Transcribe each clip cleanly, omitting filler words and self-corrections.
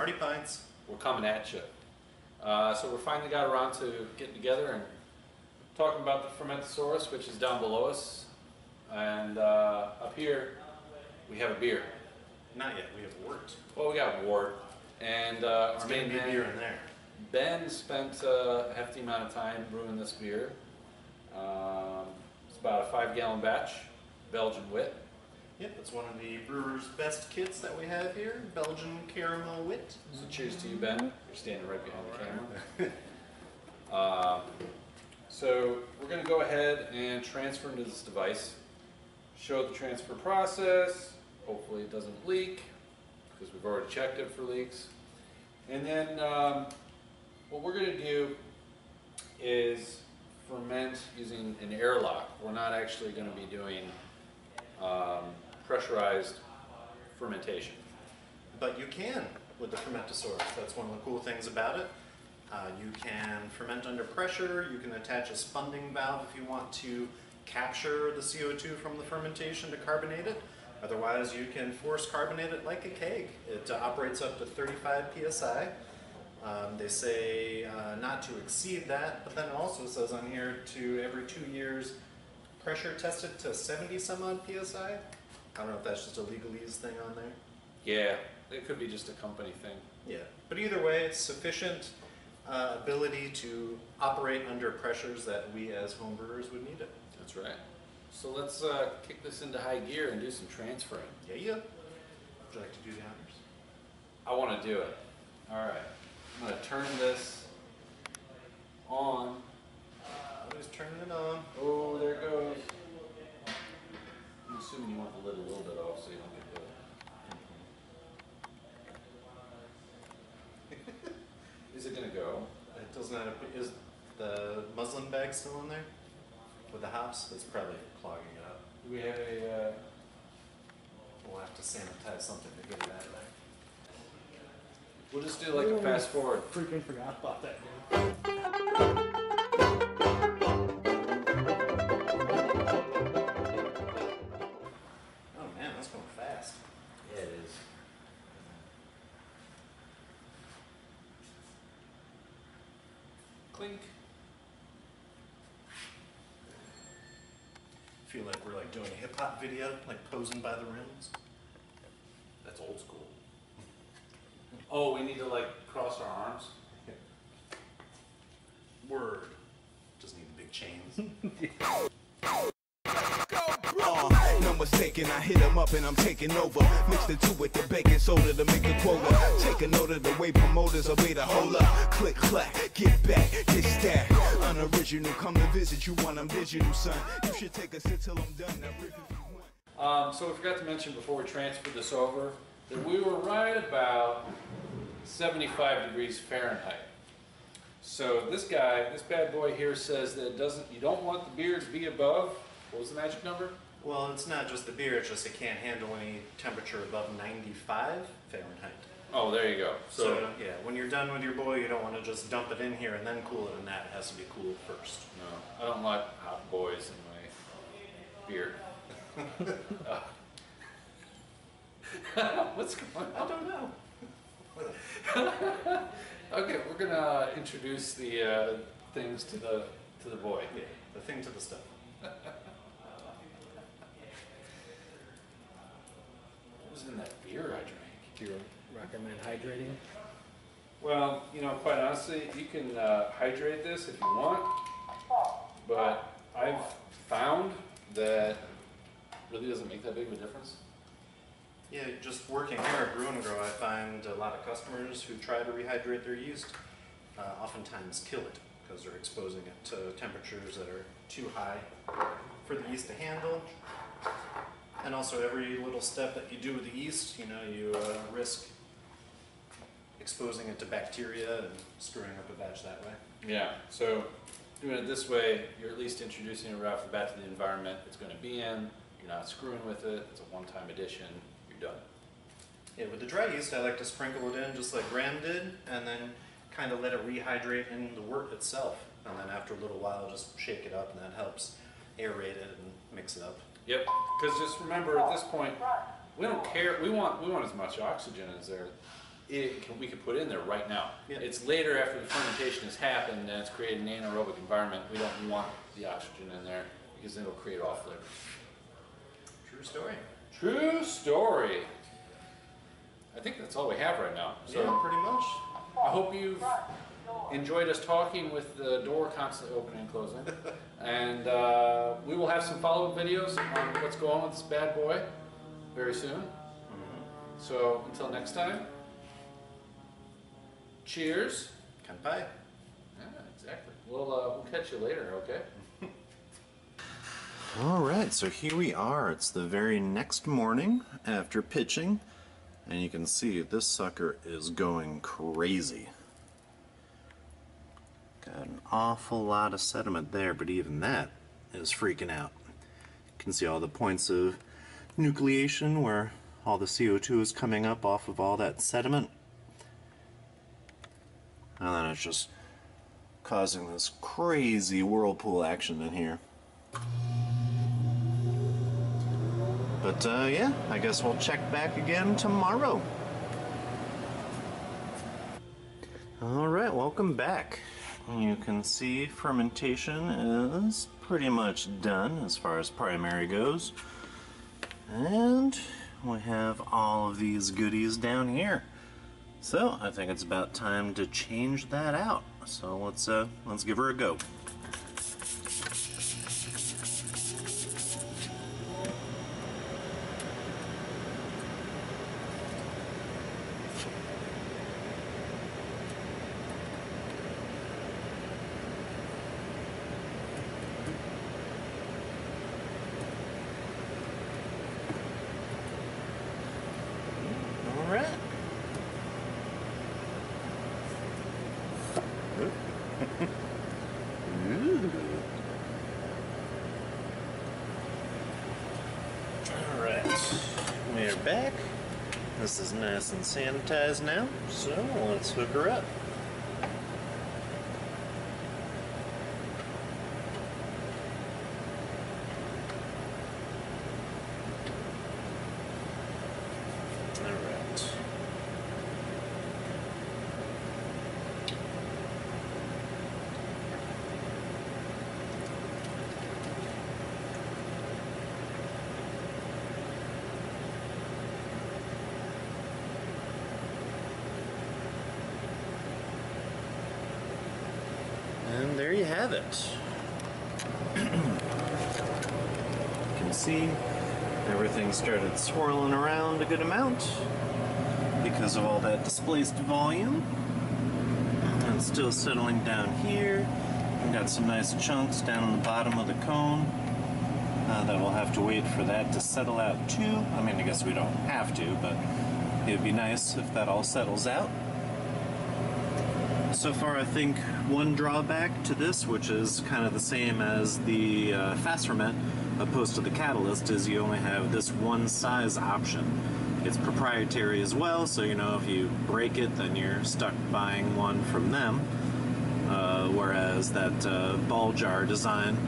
Smarty Pints. We're coming at you. So we finally got around to getting together and talking about the Fermentasaurus, which is down below us. And up here, we have a beer. Not yet, we have wort. Well, we got wort. And our main man, beer in there. Ben, spent a hefty amount of time brewing this beer. It's about a 5-gallon batch, Belgian Wit. Yep, it's one of the brewer's best kits that we have here, Belgian caramel wit. So cheers to you, Ben. You're standing right behind the camera. So we're going to go ahead and transfer into this device, show the transfer process. Hopefully it doesn't leak, because we've already checked it for leaks. And then what we're going to do is ferment using an airlock. We're not actually going to be doing pressurized fermentation. But you can with the Fermentasaurus. That's one of the cool things about it. You can ferment under pressure. You can attach a spunding valve if you want to capture the CO2 from the fermentation to carbonate it. Otherwise, you can force carbonate it like a keg. It operates up to 35 psi. They say not to exceed that, but then it also says on here to every 2 years pressure test it to 70 some odd psi. I don't know if that's just a legalese thing on there. Yeah, it could be just a company thing. Yeah, but either way, it's sufficient ability to operate under pressures that we as home brewers would need it. That's right. So let's kick this into high gear and do some transferring. Yeah. Would you like to do the honors? I want to do it. All right. I'm going to turn this on. Always turning it on. Oh, there it goes. I'm assuming you want the lid a little bit off so you don't get the... Is it going to go? It doesn't have, is the muslin bag still in there? With the hops? It's probably clogging it up. Do we have a... We'll have to sanitize something to get it out of there. We'll just do like a fast forward. Freaking forgot about that, dude. Oh man, that's going fast. Yeah, it is. Clink. Feel like we're like doing a hip hop video, like posing by the rims. That's old school. Oh, we need to like cross our arms? Word. Just need the big chains. No mistaken, I hit him up and I'm taking over. Mix the two with the baking soda to make the quota. Take a note of the way promoters obey the hold up. Click, clack, get back, get stacked. Unoriginal, come to visit you when I'm digital, son. You should take a sit till I'm done. Now rip if you want. So we forgot to mention before we transferred this over that we were right about 75 degrees Fahrenheit. So this guy, this bad boy here says that it doesn't, you don't want the beer to be above, what was the magic number? Well, it's not just the beer, it's just it can't handle any temperature above 95 Fahrenheit. Oh, there you go. So yeah, when you're done with your boil, you don't want to just dump it in here and then cool it in that. It has to be cooled first. No, I don't like hot boys in my beer. What's going on? I don't know. Okay, we're gonna introduce the things to the boy. Yeah, the thing to the stuff. What was in that beer I drank? Do you recommend hydrating? Well, you know, quite honestly, you can hydrate this if you want, but I've found that it really doesn't make that big of a difference. Yeah, just working here at Brew and Grow, I find a lot of customers who try to rehydrate their yeast oftentimes kill it because they're exposing it to temperatures that are too high for the yeast to handle. And also every little step that you do with the yeast, you know, you risk exposing it to bacteria and screwing up a batch that way. Yeah, so doing it this way, you're at least introducing it right off the bat to the environment it's going to be in. You're not screwing with it. It's a one-time addition. You're done. Yeah, with the dry yeast, I like to sprinkle it in just like Graham did, and then kind of let it rehydrate in the wort itself. And then after a little while, just shake it up, and that helps aerate it and mix it up. Yep, because just remember at this point, we don't care. We want as much oxygen as there we could put in there right now. Yeah. It's later after the fermentation has happened and it's created an anaerobic environment. We don't want the oxygen in there because it'll create off flavors. True story. True story. I think that's all we have right now. So Yeah, pretty much. I hope you've enjoyed us talking with the door constantly opening and closing. And we will have some follow-up videos on what's going on with this bad boy very soon. So until next time, cheers. Kanpai. Yeah, exactly. We'll catch you later, okay? Alright, so here we are. It's the very next morning after pitching, and you can see this sucker is going crazy. Got an awful lot of sediment there, but even that is freaking out. You can see all the points of nucleation where all the CO2 is coming up off of all that sediment. And then it's just causing this crazy whirlpool action in here. But yeah, I guess we'll check back again tomorrow. Alright, welcome back. You can see fermentation is pretty much done as far as primary goes. And we have all of these goodies down here. So I think it's about time to change that out. So let's give her a go. Alright, we're back. This is nice and sanitized now, so let's hook her up. Alright. And there you have it. You can see everything started swirling around a good amount because of all that displaced volume. And it's still settling down here. We've got some nice chunks down on the bottom of the cone that we'll have to wait for that to settle out too. I mean, I guess we don't have to, but it'd be nice if that all settles out. So far, I think one drawback to this, which is kind of the same as the fast ferment opposed to the catalyst, is you only have this one size option. It's proprietary as well, so you know if you break it, then you're stuck buying one from them. Whereas that ball jar design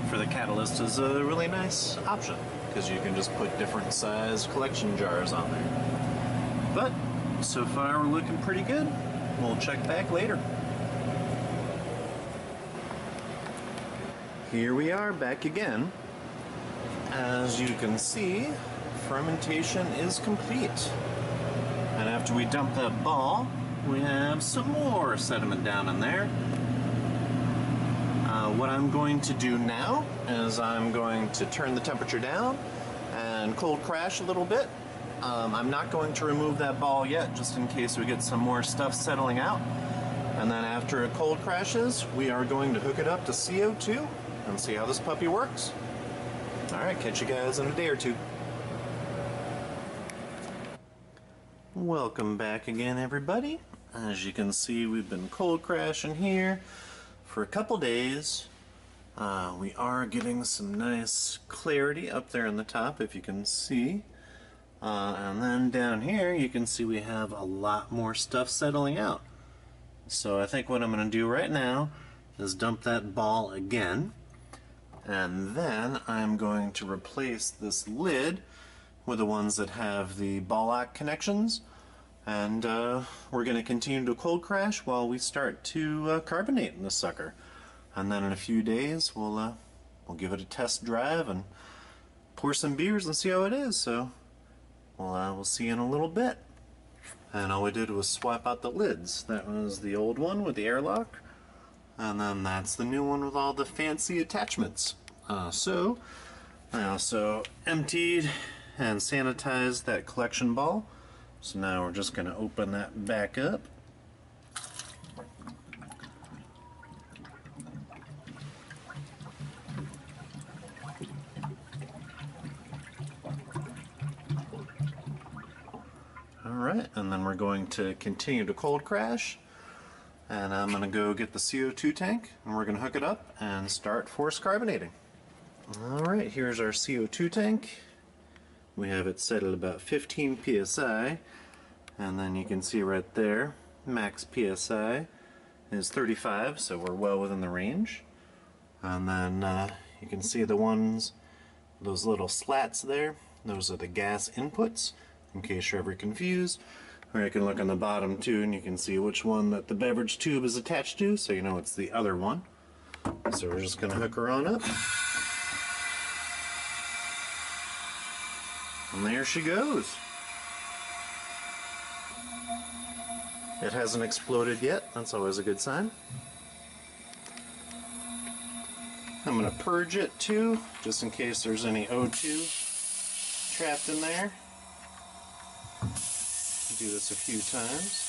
for the catalyst is a really nice option because you can just put different size collection jars on there. But so far, we're looking pretty good. We'll check back later. Here we are back again. As you can see, fermentation is complete. And after we dump that ball, we have some more sediment down in there. What I'm going to do now is I'm going to turn the temperature down and cold crash a little bit. I'm not going to remove that ball yet, just in case we get some more stuff settling out. And then after it cold crashes, we are going to hook it up to CO2 and see how this puppy works. Alright, catch you guys in a day or two. Welcome back again, everybody. As you can see, we've been cold crashing here for a couple days. We are getting some nice clarity up there on the top, if you can see. And then down here you can see we have a lot more stuff settling out. So I think what I'm going to do right now is dump that ball again, and then I'm going to replace this lid with the ones that have the ball lock connections, And we're going to continue to cold crash while we start to carbonate in this sucker. And then in a few days we'll give it a test drive and pour some beers and see how it is. So we'll see you in a little bit. And all we did was swap out the lids. That was the old one with the airlock, and then that's the new one with all the fancy attachments. So I also emptied and sanitized that collection ball. So now we're just going to open that back up. Alright, and then we're going to continue to cold crash, and I'm going to go get the CO2 tank, and we're going to hook it up and start force carbonating. Alright, here's our CO2 tank. We have it set at about 15 psi, and then you can see right there, max psi is 35, so we're well within the range. And then you can see the ones, those little slats there, those are the gas inputs, in case you're ever confused. Or you can look on the bottom too and you can see which one that the beverage tube is attached to, so you know it's the other one. So we're just going to hook her on up. And there she goes. It hasn't exploded yet, that's always a good sign. I'm going to purge it too, just in case there's any O2 trapped in there. Do this a few times.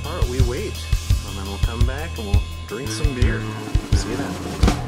Part, we wait, and then we'll come back and we'll drink some beer. See you then.